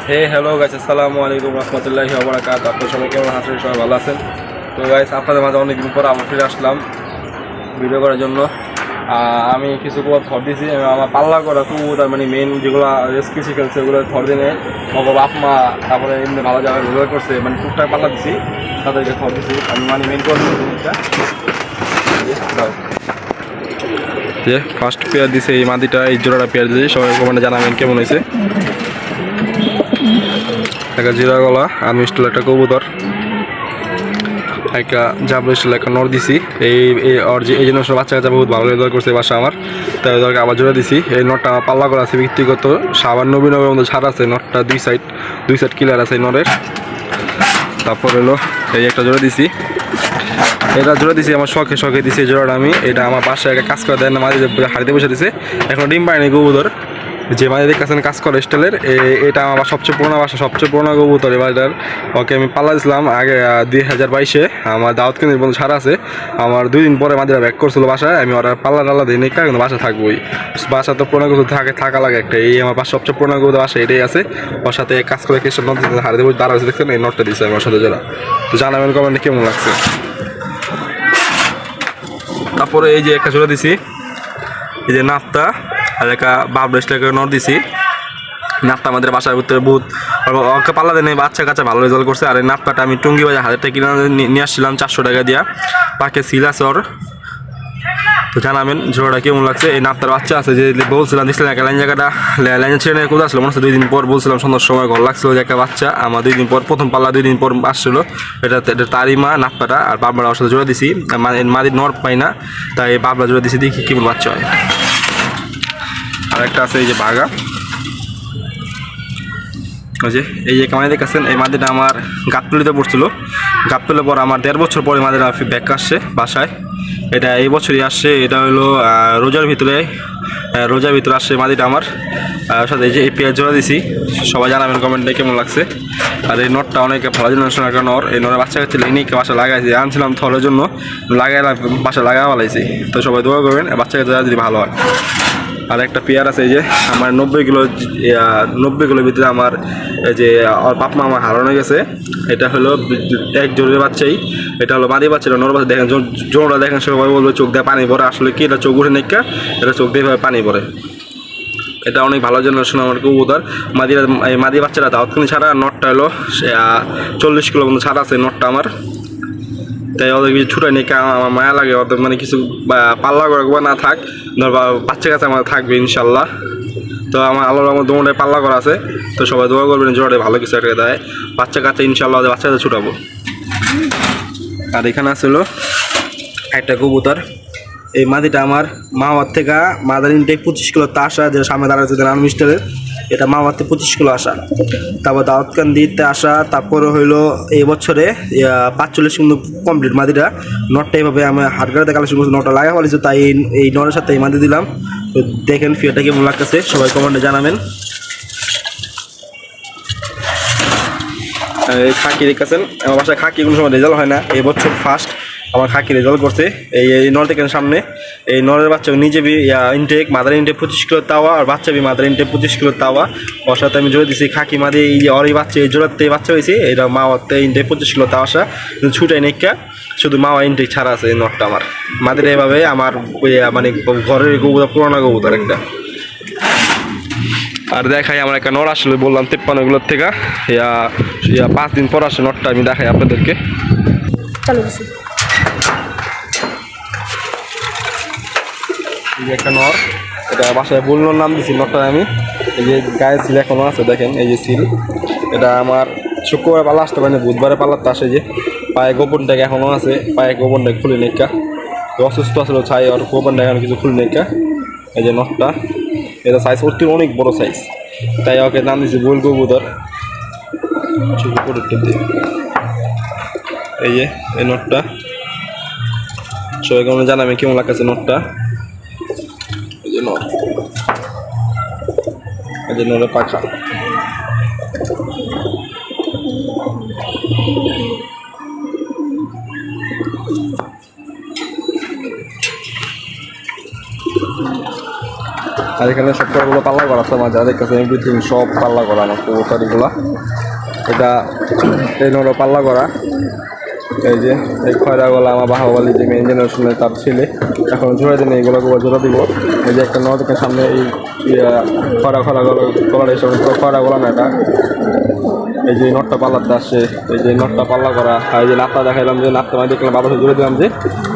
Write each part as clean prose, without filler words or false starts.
Hello guys, আসসালামু আলাইকুম রহমতুল্লাহি ওয়া বারাকাতুহু। আপনারা সবাই কেমন আছেন? সবাই ভালো আছেন? তো গাইস, আপনাদের মাঝে অনেকদিন পর আবার ফিরে আসলাম ভিডিও করার জন্য। আমি কিছু থর দিয়েছি। আমার পাল্লা করা তার মানে মেন যেগুলো রেস্কিউ শিখেছে ওগুলো থর দিয়ে আমার বাপ মা তারপরে এমনি ভালো জায়গায় রোজগার করছে, মানে টুকটাক পাল্লা দিছি, তাদেরকে থর দিছি আমি, মানে মেন করে জিনিসটা যে ফার্স্ট পেয়ার দিছে এই মাদিটা, এই জোড়াটা পেয়ার দিয়েছি। সবাই কমেন্টে জানাবেন কেমন হয়েছে। একটা জিরা গলা আর মিস্টল একটা কবুতর, একটা জাবলা স্টাইল একটা নর দিছি। এই জন্য বাচ্চা কাচ্চা বহুত ভালো রেজাল্ট করছে বাসা আমার, তাই ওদেরকে আবার জোড়া দিছি। এই নটটা আমার পাল্লা করা আছে ব্যক্তিগত 97 মতো ছাড় আছে। নটটা দুই সাইড কিলার আছে নরের। তারপর হলো এই একটা জোড়া দিছি, এটা জোড়া দিছি আমার শখে দিছি জোড়াটা আমি। এটা আমার বাসায় একটা কাজ করে দেয় না, মাঝে হাড়িতে বসে দিছে, এখন ডিম পায়নি কবুতর যে মাঝে কাছেন কাজ করে স্টাইলের। এটা আমার সবচেয়ে পুরোনো কবুতর। এবার ওকে আমি পাল্লা দিয়েছিলাম আগে 2022-এ। আমার দাওয়াত কেন্দ্রের বন্ধু ছাড়া আছে, আমার 2 দিন পরে মাদিরা ব্যাক করছিল বাসায়। আমি ওরা পাল্লা দিই নিকা, কিন্তু বাসা থাকবোই। বাসা তো পুরোনো কবুতর থাকা লাগে একটা। এই আমার সবচেয়ে পুরোনো কবুতর বাসা এটাই আছে। ওর সাথে কাজ করে কেসে নট হাড়িতে বসে দাঁড়া দেখছেন, এই নটটা দিচ্ছে আমার সাথে জোড়া। তো জানাবেন কমেন্টে কেমন লাগছে। তারপরে এই যে একটা জোড়া দিছি, এই যে নাপতা আর একটা বাবরেস্টাকে নর দিছি। নাপটা আমাদের বাসার ভিতরে বহুত ওকে পাল্লা দেয় বাচ্চা কাচ্চা ভালো রেজাল্ট করছে। আর এই নাপটাটা আমি টুঙ্গি বাজার 1000 টাকা কিনে নিয়ে আসছিলাম 400 টাকা দিয়া। পাকে সিল আছে ওর। তো জানাবেন জোড়াটা কেমন লাগছে। এই নাপটার বাচ্চা আছে যে বলছিলাম দিচ্ছিলাম একটা লাইন ছেড়ে কোথাও আসলো মনে হচ্ছে 2 দিন পর বলছিলাম সন্ধ্যার সময় ঘর লাগছিল যে একটা বাচ্চা আমার 2 দিন পর প্রথম পাল্লা 2 দিন পর আসছিলো। এটা তারই মা নাপটা আর বাবরা ওর সাথে জোড়া দিছি। মাদির নর পাই না, তাই বাবরা জোড়া দিছি, দেখি কেমন বাচ্চা হয়। আর একটা আছে এই যে বাঘা, ওই যে এই যে কামাই দেখেছেন। এই মাদিটা আমার গাবতলিতে পড়ছিল। গাবতলির পর আমার 1.5 বছর পরে মাদিটা ব্যাক আসছে বাসায়। এটা এই বছরই আসছে। এটা হলো রোজার ভিতরে আসছে মাদিটা আমার সাথে। এই যে এই পেঁয়াজ জোড়া দিছি। সবাই জানাবেন কমেন্টে কেমন লাগছে। আর এই নটটা অনেক ভালো জেনারেশন একটা নর। এই নরের বাচ্চা কাছে লিনিক বাসা লাগাইছি, আনছিলাম থরের জন্য, বাসা লাগা ফেলাইছি। তো সবাই দোয়া করবেন বাচ্চা কাছে যদি ভালো হয়। আর একটা পেয়ার আছে এই যে আমার 90 কিলোর ভিতরে আমার এই যে বাপ মা আমার হারানো গেছে। এটা হলো এক জোরের বাচ্চাই। এটা হলো মাদি বাচ্চা, নর বাচ্চা। দেখেন জোড়া দেখেন, সবাই বলবে চোখ দিয়ে পানি পড়ে। আসলে কি এটা চোখ উঠে নেকা, এটা চোখ দিয়ে পানি পড়ে। এটা অনেক ভালো জেনারেশন আমার কবুতর। মাদি বাচ্চারা দাওয়াতখানি ছাড়া। নটটা হলো 40 কিলো মতো ছাড়া আছে নটটা আমার। তাই ওদের কিছু ছুটাই নেই, আমার মায়া লাগে ওদের, মানে কিছু পাল্লা করে না থাক, ধর বাচ্চা কাছে আমার থাকবে ইনশাল্লাহ। তো আমার আল্লাহর আমার দোমটায় পাল্লা করা আছে। তো সবাই দোয়া করবেন জোড়াটা ভালো কিছু একটা দেয় বাচ্চা কাছে ইনশাল্লাহ, ওদের বাচ্চা কাছে ছুটাবো। আর এখানে আসলো একটা কবুতর। এই মাদিটা আমার মামার থেকে মাদার ইনটেক 25 কিলো তা আসা, যেটা সামনে দাঁড়াচ্ছে রান মিস্টারের। এটা মামার থেকে 25 কিলো আসা। তারপর দাওয়াতকান দিতে আসা। তারপরে হইলো এই বছরে 45 কিন্তু কমপ্লিট মাদিটা। নটটা এইভাবে আমি হাটগাড়িতে কালেকশন করছি, নটটা লাগা ফেলেছি, তাই এই নটের সাথে এই মাদি দিলাম। তো দেখেন ফিয়ারটা কেমন লাগতেছে, সবাই কমেন্টে জানাবেন। খাকি দেখেছেন আমার বাসায় খাকি কোনো সময় রেজাল্ট হয় না, এই বছর ফার্স্ট আমার খাকি রেজাল্ট করছে। এই নর দেখেন সামনে, এই নরের বাচ্চা নিজে ইনটেক মাদার ইনটেক 25 কিলো তাওয়া, আর বাচ্চা মাদার ইনটেক 25 কিলো তাওয়া। ওর সাথে আমি জোড়া দিচ্ছি খাকি মাদি। এই যে ওর এই বাচ্চা এই জোড়াতে বাচ্চা হয়েছে, এটা মাওয়াতে ইনটেক 25 কিলো তাওয়া আসা, কিন্তু ছুটাই নেকা, শুধু মাওয়া ইনটেক ছাড়া আছে এই নটটা আমার। মাদের এইভাবে আমার মানে ঘরের কবুতর, পুরোনো কবুতর একটা। আর দেখাই আমার একটা নর আসলে বললাম 53 থেকে 5 দিন পর আসে নটটা, আমি দেখাই আপনাদেরকে। একটা নর, এটা বাসায় বললোর নাম দিছি নটটা আমি। এই যে গায়ে সিল এখনো আছে, দেখেন এই যে সিল। এটা আমার শুক্রবার পাল্লা আসতে পারেনি, বুধবারে পাল্লাতে আসে। যে পায়ে গোপন ট্যাগ এখনো আছে, পায়ে গোপন ট্যাগ খুলে নেকা, অসুস্থ আসলে ছাই আর গোপন ট্যাগ এখনো কিছু খুলে নেকা। এই যে নটটা, এটা সাইজ অনেক বড় সাইজ, তাই ওকে নাম দিয়েছি বল কবুতর। এই যে এই নটটা, সবাই কেমন জানাবে কেমন লাগছে নটটা। এই যে নর, এই যে নরের পাখা। আর এখানে সব করাগুলো পাল্লা করা আছে আমার, যা দেখতেছে এভরিথিং সব পাল্লা করা আমার কবুতরগুলো। এটা এই হলো পাল্লা করা। এই যে এই খয়রা গলা আমার বাহাবালি যে মেন জেনারেশনের তার ছেলে, এখন জোড়া দিন এইগুলো জোড়া দিব। এই যে একটা নটের সামনে এই খরা গলার এইসব খয়রা গলা না এটা। এই যে নটটা পাল্লাতে আসছে, এই যে নটটা পাল্লা করা। আর এই যে নাটটা দেখাইলাম, যে নাটটা মানে দেখলাম বাতাসে জুড়ে দিলাম, যে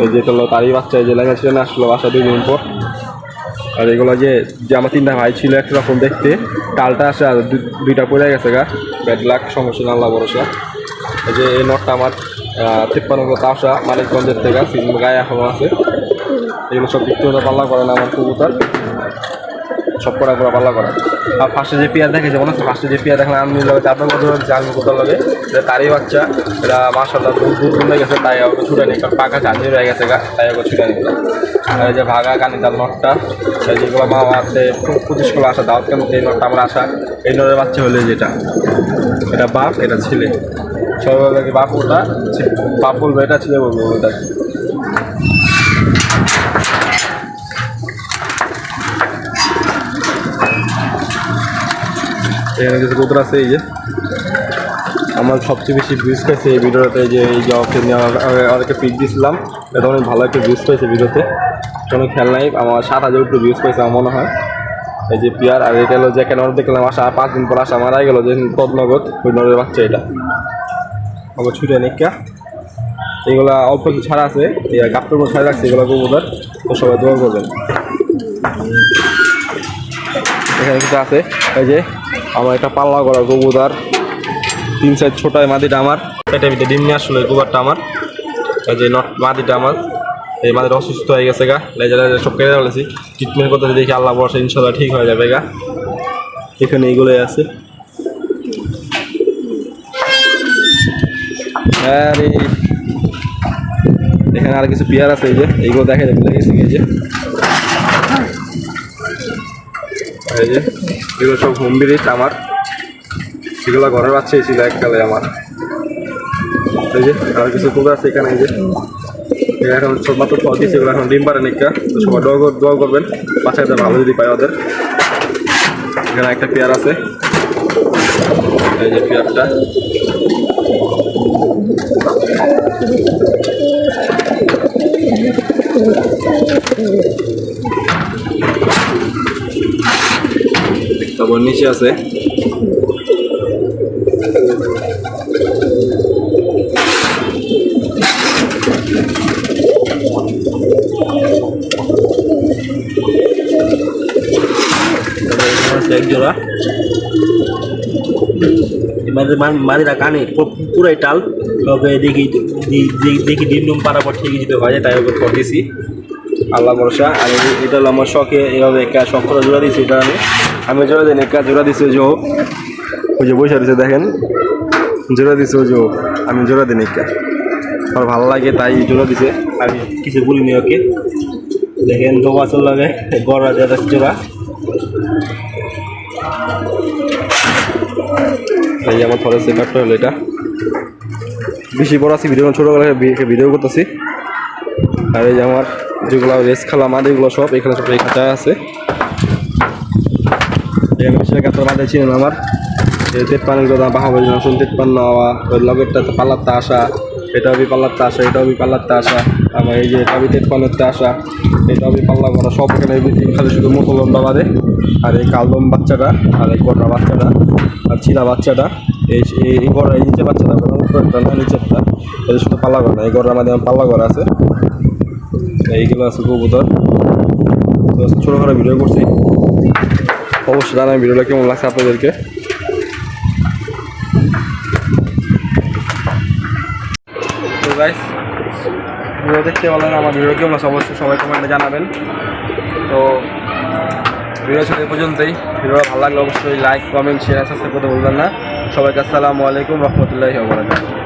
এই যে হলো তারই বাচ্চা। এই যে লেগে ছিল না, আসলো বাসা 2 দিন পর। আর এগুলো যে আমার 3টা ভাই ছিল একরকম দেখতে, টালটা আসে আর 2টা পড়ে গেছে গা, ব্যাড লাক, সমস্যা আল্লাহ ভরসা। এই যে এই নটটা আমার 53 তাওসা মানিকগঞ্জের থেকে, গায়ে এখনও আছে। এগুলো সব বিক্রি পাল্লা করে না আমার কবুতর, সব করা পাল্লা করা। আর ফার্স্টে যে পেয়ার দেখেছে মনে হচ্ছে, ফার্স্টে যে পেয়ার দেখলাম আমি আপনার মতো জানি কোথাও লাগে, এটা তারই বাচ্চা। এটা মাশাআল্লাহ দূর কমে গেছে, তাই ওকে ছুটে নেই, কারণ পাকা ঝাঁঝি রয়ে গেছে গা, তাই ওকে ছুটে নিল। আর এই যে ভাগা কানিতাল নটটা, যেগুলো মা আমাদের 25 কিলো আসা দাওয়াত কেন, এই নটটা আমরা আসা। এই নটের বাচ্চা হলে যেটা, এটা বাপ, এটা ছেলে। সবাই বলবে বাপ, ওটা বাপ বলবে, এটা ছেলে বলবে ওটা। এখানে কিছু কবুতর আছে। এই যে আমার সবচেয়ে বেশি ভিউজ পাইছে এই ভিডিওতে, যে এই যে অনেকে পিক দিয়েছিলাম, এটা অনেক ভালো একটা ভিউজ পাইছে ভিডিওতে, কোনো খেয়াল নাই। আমার 7,000 উপরে ভিউজ পাইছে আমার মনে হয়। এই যে পিয়ার, আর এটা হলো যে কেন দেখলাম আসা 5 দিন পর আসা মারা গেলো, যে তদনগত ওই নরের বাচ্চা। এটা আমার ছুটে নিকা, এইগুলা অল্প কিছু ছাড়া আছে, এই গাপটার মধ্যে ছাড়া রাখছে এগুলো কবুতর, তো সবাই দোয়া করবেন। এখানে কিছু আছে, এই যে আমার একটা পাল্লা করা কবুতর, 3 সাইজ ছোটায় মাদিটা আমার পেটে পিঠে ডিম নিয়ে আসলো। এই কবুতরটা আমার, এই যে মাদিটা আমার, এই মাদিটা অসুস্থ হয়ে গেছে গা, লেজার সব কেটে ফেলেছি, ট্রিটমেন্ট করতে দেখি আল্লাহ বর্ষা ইনশাল্লাহ ঠিক হয়ে যাবে গা। এখানে এইগুলোই আছে। আরে এখানে আর কিছু পেয়ার আছে, এই যে এইগুলো দেখা যাবে গেছে। এই যে এগুলো সব হোম ব্রিড আমার, এগুলো ঘরের বাচ্চাই ছিল এককালে আমার। এই যে আর কিছু কুকুর আছে এখানে, এই যে এখন সব মাত্র খাওয়া দিচ্ছে, এগুলো এখন ডিম পারে নিকা, তো সবাই দোয়া করবেন বাচ্চাদের ভালো যদি পায় ওদের। এখানে একটা পেয়ার আছে, এই যে পেয়ারটা। তারপর নিচে আছে এক জোড়া, মাদিরা কানে পুরাই টাল, ওকে দেখি ডিম ডুম পাড়া পর ঠিকই দিতে হয়, তাই ওকে দিয়েছি আল্লাহ ভরসা। আর এটা হলো আমার শখে, এভাবে একটা শখ করে জোড়া দিয়েছি। এটা আমি জোড়া দিই, একটা জোড়া দিচ্ছি, ওই যে বসে দিচ্ছে দেখেন, জোড়া দিচ্ছে ওই যে, আমি জোড়া দিই একটা, আমার ভালো লাগে তাই জোড়া দিছে। আমি কিছু বলিনি ওকে, দেখেন তো বাছর লাগে গড়া দেওয়া জোড়া। এই যে আমার ফরেস্ট সেটআপটা হলো এটা, বেশি বড় আছে ভিডিও, ছোটোবেলা ভিডিও করতেছি। আর এই যে আমার যেগুলো রেস খেলা মাদ, এগুলো সব এখানে সব এখানে আছে। এখানে বেশি গাছের মাদে ছিলেন আমার, এই 53 কথা বাহাবালি নাম 53, ওই লগেরটা পাল্লারটা আসা, এটাও বি পাল্লারটা আসা, এটাও বি পাল্লারটা আসা, আমার এই যে এটা বি 53তে আসা, এটাও বি পাল্লা করা, সব এখানে খালি শুধু মতো লম্বা বাদে। আর এই কালদম বাচ্চাটা, আর এই গড়া বাচ্চাটা, আর চিনা বাচ্চাটা, এই গড়া এই নিচে বাচ্চাটা উপরেরটা না নিচেরটা, এদের শুধু পাল্লা করা না, এই গড়ার মাধ্যমে পাল্লা করা আছে। এইগুলো আছে কবুতর, ছোটো খাটো ভিডিও করছি, অবশ্যই জানাই ভিডিওটা কেমন লাগছে আপনাদেরকে। তো গাইস ভিডিও দেখতে বলেন আমার ভিডিও কেমন আছে অবশ্যই সবাই কমেন্টে জানাবেন। তো ভিডিও ছিল এই পর্যন্তই, ভিডিওটা ভালো লাগলে অবশ্যই লাইক কমেন্ট শেয়ার সাবস্ক্রাইব করতে ভুলবেন না। সবাইকে আসসালামু আলাইকুম রহমতুল্লাহি ওয়া বারাকাতুহু।